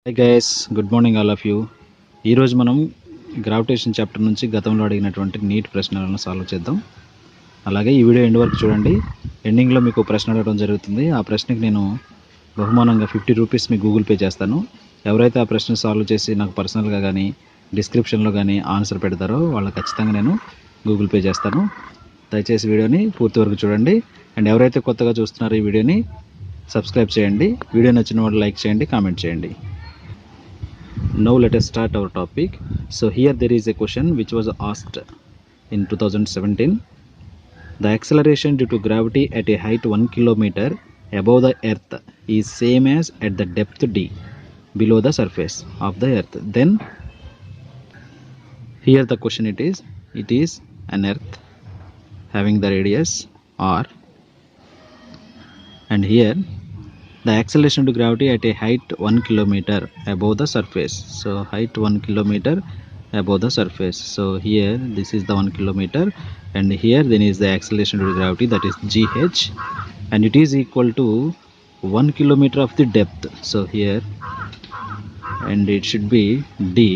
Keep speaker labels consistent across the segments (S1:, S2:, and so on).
S1: Hi guys, good morning all of you. ఈరోజు మనం gravitation chapter నుంచి గతంలో అడిగినటువంటి నీట్ ప్రశ్నలను సాల్వ్ చేద్దాం. అలాగే ఈ వీడియో ఎండ్ వరకు చూడండి. ఎండింగ్లో మీకు ప్రశ్న అడగడం జరుగుతుంది. ఆ ప్రశ్నకి నేను బహుమానంగా 50 రూపీస్ మీకు గూగుల్ పే చేస్తాను. ఎవరైతే ఆ ప్రశ్న సాల్వ్ చేసి నాకు పర్సనల్గా కానీ డిస్క్రిప్షన్లో కానీ ఆన్సర్ పెడతారో వాళ్ళకి ఖచ్చితంగా నేను గూగుల్ పే చేస్తాను. దయచేసి వీడియోని పూర్తి వరకు చూడండి. అండ్ ఎవరైతే కొత్తగా చూస్తున్నారో ఈ వీడియోని సబ్స్క్రైబ్ చేయండి. వీడియో నచ్చిన వాళ్ళు లైక్ చేయండి, కామెంట్ చేయండి. Now let us start our topic. So here there is a question which was asked in 2017. The acceleration due to gravity at a height 1 kilometer above the earth is same as at the depth d below the surface of the earth. Then here the question it is an earth having the radius r, and here the acceleration to gravity at a height 1 kilometer above the surface. So height 1 kilometer above the surface. So here this is the 1 kilometer, and here then is the acceleration to gravity, that is gh, and it is equal to 1 kilometer of the depth. So here, and it should be d.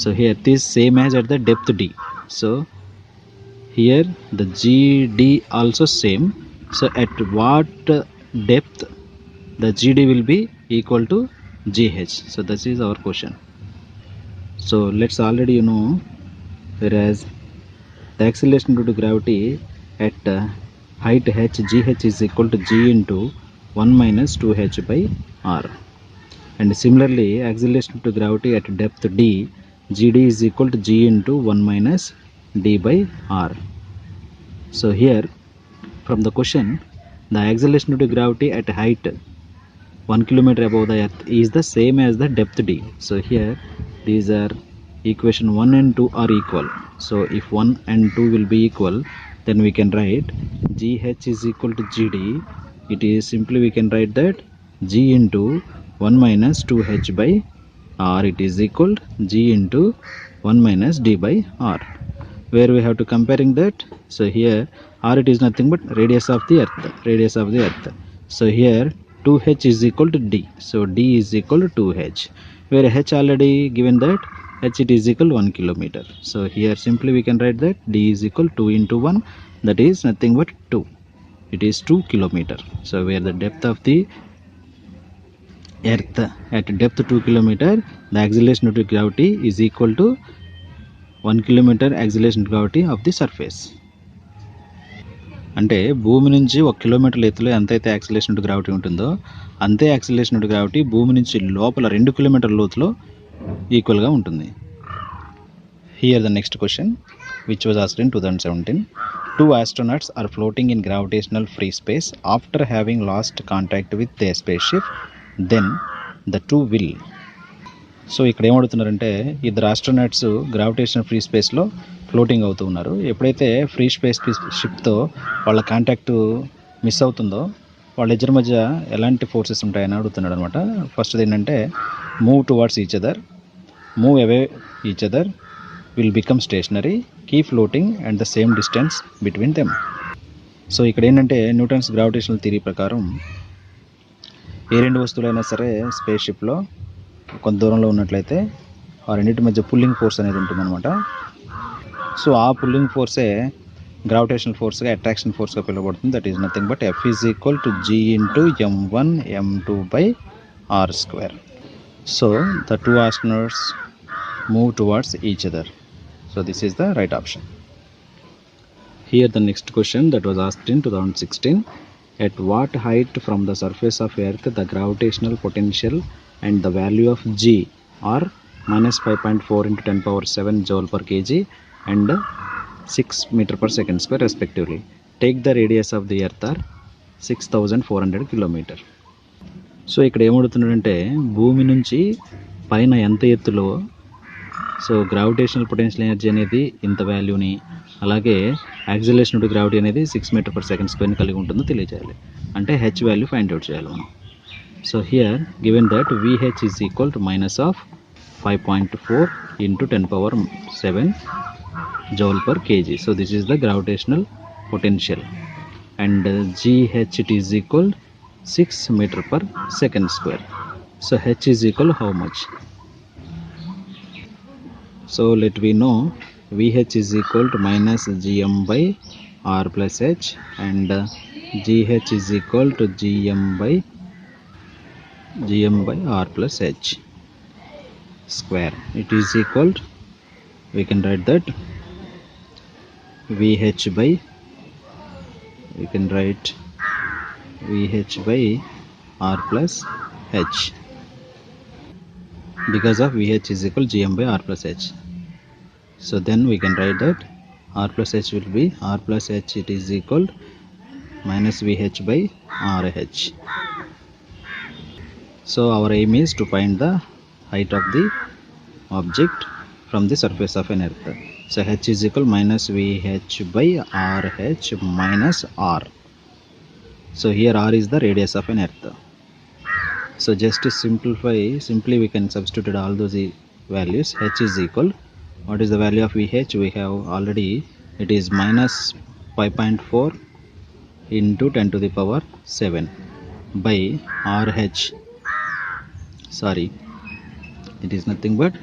S1: So here it is same as at the depth d. So here the gd also same. So at what depth the gd will be equal to gh? So this is our question. So let's already know, whereas the acceleration due to gravity at height h, gh is equal to g into 1 minus 2h by r, and similarly acceleration due to gravity at depth d, gd is equal to g into 1 minus d by r. So here from the question, the acceleration due to gravity at height 1 kilometer above the earth is the same as the depth d. So here these are equation 1 and 2 are equal. So if 1 and 2 will be equal, then we can write gh is equal to gd. It is simply we can write that g into 1 minus 2h by r, it is equal to g into 1 minus d by r, where we have to comparing that. So here r, it is nothing but radius of the earth. So here 2h is equal to d. So d is equal to 2h, where h already given that h it is equal to 1 kilometer. So here simply we can write that d is equal to 2 into 1, that is nothing but 2. It is 2 kilometer. So where the depth of the earth at depth 2 kilometer, the acceleration due to gravity is equal to 1 kilometer acceleration due to gravity of the surface. అంటే భూమి నుంచి 1 కిలోమీటర్ల ఎత్తులో ఎంతైతే acceleration to gravity ఉంటుందో అంతే acceleration to gravity భూమి నుంచి లోపల 2 కిలోమీటర్ల లోతులో ఈక్వల్గా ఉంటుంది. Here the next question which was asked in 2017. 2 astronauts are floating in gravitational free space after having lost contact with their spaceship. Then the two will. So ఇక్కడ ఏమడుగుతున్నారంటే, ఇద్దరు ఆస్ట్రోనాట్స్ గ్రావిటేషన్ ఫ్రీ స్పేస్లో ఫ్లోటింగ్ అవుతూ ఉన్నారు. ఎప్పుడైతే free space షిప్తో వాళ్ళ contact miss అవుతుందో వాళ్ళ ఇద్దరి మధ్య ఎలాంటి ఫోర్సెస్ ఉంటాయని అడుగుతున్నాడు అనమాట. ఫస్ట్ది ఏంటంటే move towards each other, move away each other, will become stationary, keep floating and the same distance between them. So ఇక్కడ ఏంటంటే న్యూటన్స్ గ్రావిటేషనల్ థియరీ ప్రకారం ఏ రెండు వస్తువులైనా సరే స్పేస్ షిప్లో కొంత దూరంలో ఉన్నట్లయితే ఆ రెండింటి మధ్య పుల్లింగ్ ఫోర్స్ అనేది ఉంటుందన్నమాట. సో ఆ పుల్లింగ్ ఫోర్సే గ్రావిటేషనల్ ఫోర్స్గా, అట్రాక్షన్ ఫోర్స్గా పిలువబడుతుంది. That is nothing but F is equal to G into m1 m2 by R square. So the two astronauts move towards each other. So this is the right option. Here the next question that was asked in 2016. At what height from the surface of earth the gravitational potential and the value of g are minus 5.4 into 10 power 7 joule per kg and 6 meter per second square respectively. Take the radius of the earth are 6400 kilometer. So ఇక్కడ ఏమడుగుతున్నాడంటే భూమి నుంచి పైన ఎంత ఎత్తులో so gravitational potential energy అనేది ఇంత వాల్యూని, అలాగే యాక్సిలరేషన్ టు గ్రావిటీ అనేది 6 మీటర్ పర్ సెకండ్ స్క్వేర్ని కలిగి ఉంటుందో తెలియజేయాలి. అంటే హెచ్ వాల్యూ ఫైండ్ అవుట్ చేయాలి మనం. So here given that VH is equal to minus of 5.4 into 10 power 7 joule per kg. So this is the gravitational potential, and GH it is equal 6 meter per second square. So H is equal how much? So let we know VH is equal to minus GM by R plus H, and GH is equal to GM by R plus H square. It is equal to, we can write that VH by, we can write VH by R plus H, because of VH is equal GM by R plus H. So then we can write that R plus H will be R plus H, it is equal minus VH by RH. So our aim is to find the height of the object from the surface of an earth. So H is equal minus VH by RH minus R. So here R is the radius of an earth. So just to simplify, simply we can substitute all those values. H is equal, what is the value of VH? We have already, it is minus 5.4 into 10 to the power 7 by RH. Sorry, it is nothing but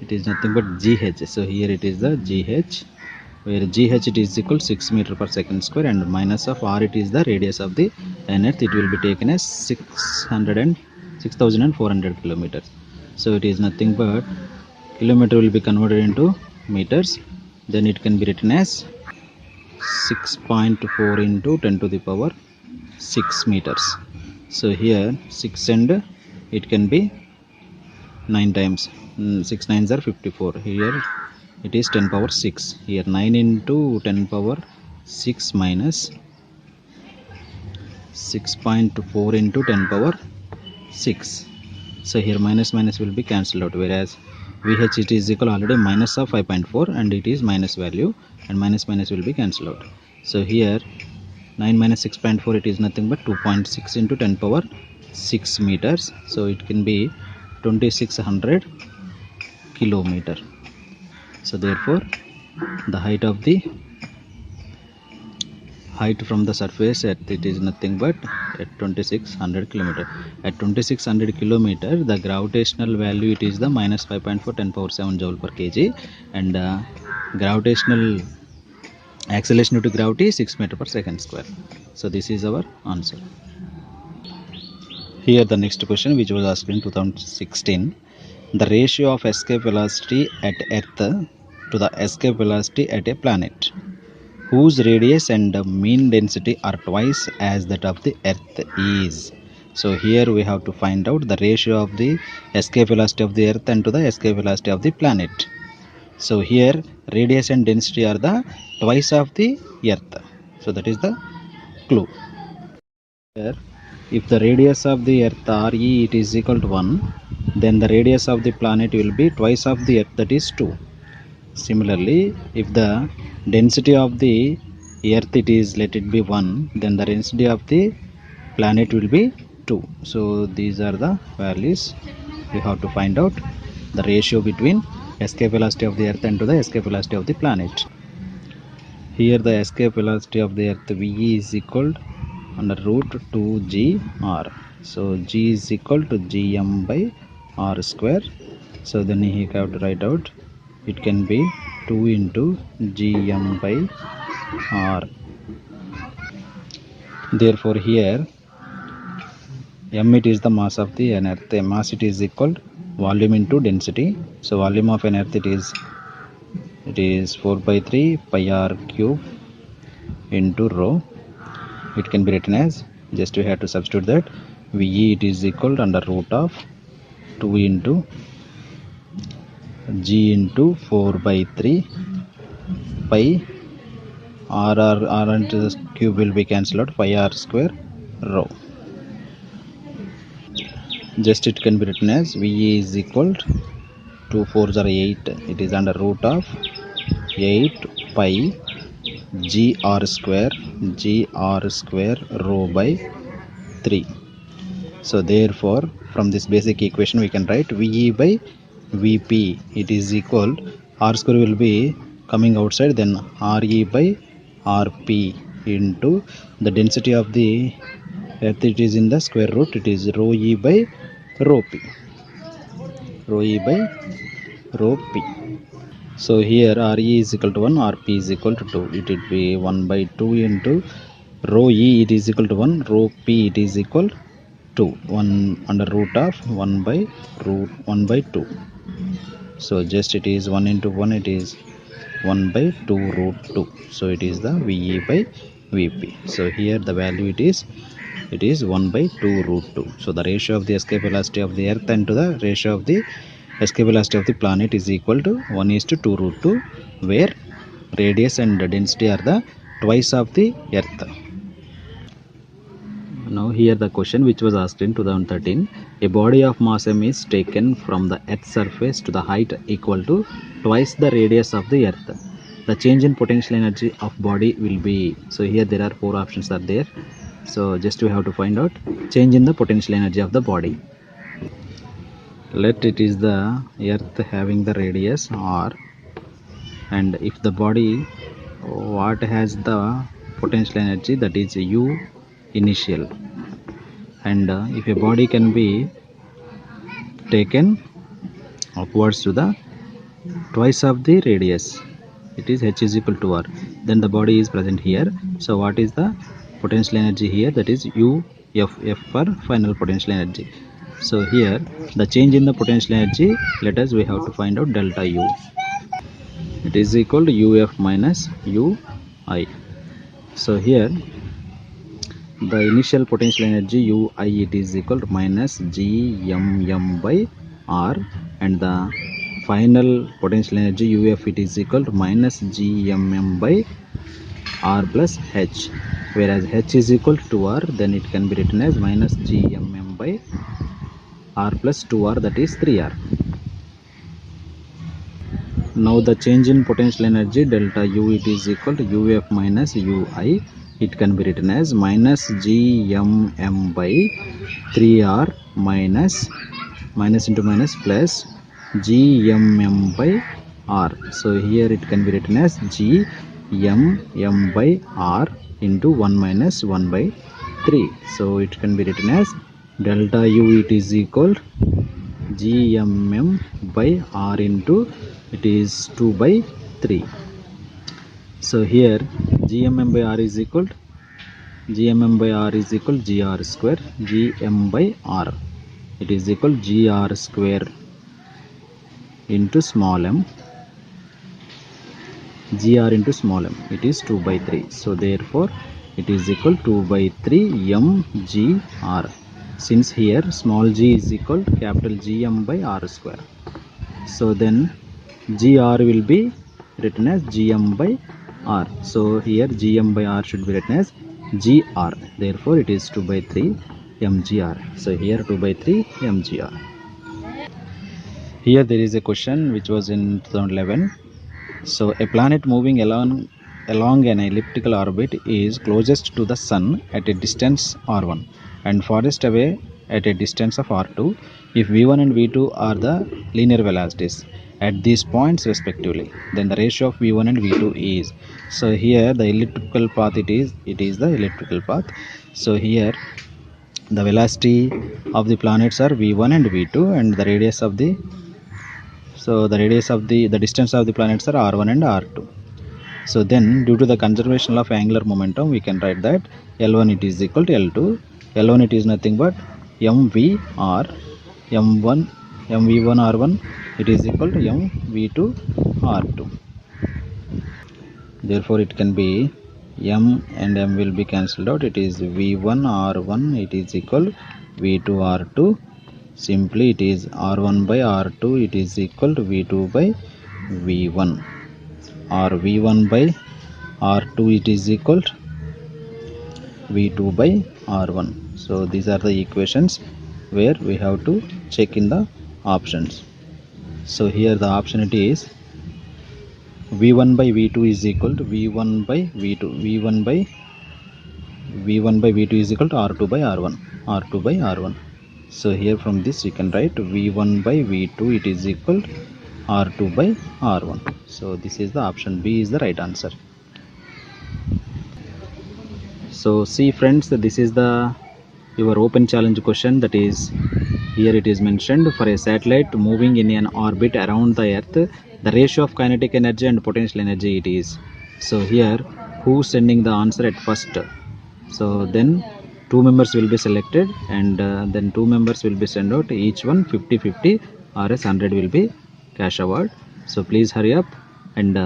S1: GH. So here it is the GH, where GH it is equal 6 meter per second square, and minus of R, it is the radius of the earth. It will be taken as 6,400 kilometers. So it is nothing but, kilometer will be converted into meters, then it can be written as 6.4 into 10 to the power 6 meters. So here 6 and it can be 9 times, 6 9s are 54. Here it is 10 power 6. Here 9 into 10 power 6 minus 6.4 into 10 power 6. So here minus will be cancelled out, whereas VH it is equal already minus of 5.4, and it is minus value, and minus will be cancelled out. So here 9 minus 6.4, it is nothing but 2.6 into 10 power 6 meters. So it can be 2600 kilometer. So therefore the height from the surface earth, it is nothing but at 2600 kilometer. At 2600 kilometer, the gravitational value, it is the minus 5.4 10 power 7 joule per kg, and gravitational acceleration due to gravity 6 meter per second square. So this is our answer. Here the next question, which was asked in 2016, the ratio of escape velocity at earth to the escape velocity at a planet whose radius and mean density are twice as that of the earth is. So here we have to find out the ratio of the escape velocity of the earth and to the escape velocity of the planet. So here radius and density are the twice of the earth. So that is the clue. Here, if the radius of the earth RE it is equal to 1, then the radius of the planet will be twice of the earth, that is 2. Similarly, if the density of the earth it is, let it be 1, then the density of the planet will be 2. So these are the values. We have to find out the ratio between escape velocity of the earth and to the escape velocity of the planet. Here the escape velocity of the earth VE is equal to under root 2gr. So g is equal to gm by r square. So then you have to write out, it can be 2 into gm by r. Therefore here m it is the mass of the earth. The mass it is equal to volume into density. So volume of an earth it is 4 by 3 pi r cube into rho. It can be written as, just we have to substitute that VE it is equal to under root of 2 into g into 4 by 3 pi r into the cube will be cancelled out, pi r square rho. Just it can be written as VE is equal to 2 4s are 8. It is under root of 8 pi gr square rho by 3. So therefore from this basic equation we can write VE by VP, it is equal, r square will be coming outside, then RE by RP into the density of the earth it is in the square root, it is rho e by rho p, rho e by rho p. So here Re is equal to 1, Rp is equal to 2. It would be 1 by 2 into rho e, it is equal to 1, rho p it is equal to 1 under root of 1 by root 1 by 2. So just it is 1 into 1, it is 1 by 2 root 2. So it is the VE by VP. So here the value it is 1 by 2 root 2. So the ratio of the escape velocity of the earth and to the ratio of the escape velocity of the planet is equal to 1 is to 2 root 2, where radius and density are the twice of the earth. Now here the question which was asked in 2013, a body of mass m is taken from the earth's surface to the height equal to twice the radius of the earth. The change in potential energy of body will be, so here there are 4 options are there. So just we have to find out change in the potential energy of the body. Let it is the earth having the radius r, and if the body what has the potential energy, that is u initial, and if a body can be taken upwards to the twice of the radius, it is h is equal to r, then the body is present here. So what is the potential energy here, that is u f for final potential energy. So here the change in the potential energy, let us we have to find out delta u, it is equal to uf minus ui. So here the initial potential energy ui, it is equal to minus gmm by r, and the final potential energy uf, it is equal to minus gmm by r plus h, whereas h is equal to 2r, then it can be written as minus gmm by r plus 2r, that is 3r. Now the change in potential energy delta u, it is equal to uf minus ui, it can be written as minus gmm by 3r minus into minus plus gmm by r. So here it can be written as gmm by r into 1 minus 1 by 3. So it can be written as delta u, it is equal gmm by r into, it is 2 by 3. So here gmm by r is equal gr square, gm by r, it is equal gr square into small m, gr into small m, it is 2 by 3. So therefore it is equal 2 by 3 mgr, since here small g is equal to capital Gm by r square. So then gr will be written as gm by r. So here gm by r should be written as gr, therefore it is 2 by 3 mgr. So here 2 by 3 mgr. Here there is a question which was in 2011. So a planet moving along an elliptical orbit is closest to the sun at a distance r1 and farthest away at a distance of r2 if v1 and v2 are the linear velocities at these points respectively, then the ratio of v1 and v2 is. So here the elliptical path, it is the elliptical path. So here the velocity of the planets are v1 and v2, and the radius of the the distance of the planets are r1 and r2. So then due to the conservation of angular momentum, we can write that L1 it is equal to L2. L1 it is nothing but mvr, mv1 r1 it is equal to mv2 r2. Therefore it can be m and m will be cancelled out, it is v1 r1 it is equal v2 r2. Simply it is r1 by r2 it is equal to v2 by v1, or v1 by r2 it is equal to v2 by r1. So these are the equations where we have to check in the options. So here the option it is v1 by v2 is equal to v1 by v2, v1 by v2 is equal to r2 by r1, r2 by r1. So here from this you can write v1 by v2 it is equal to r2 by r1. So this is the option B is the right answer. So see friends, this is the your open challenge question, that is, here it is mentioned, for a satellite moving in an orbit around the earth, the ratio of kinetic energy and potential energy it is. So here who's sending the answer at first? So then 2 members will be selected, and then 2 members will be sent out, each one 50-50 or as 100 will be cash award. So please hurry up, and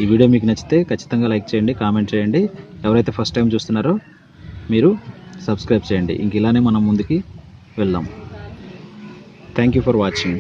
S1: ఈ video మీకు నచ్చితే ఖచ్చితంగా like చేయండి, comment చేయండి. ఎవరైతే first time చూస్తున్నారో మీరు subscribe చేయండి. ఇంక ఇలానే మనం ముందుకి వెళ్దాం. Thank you for watching.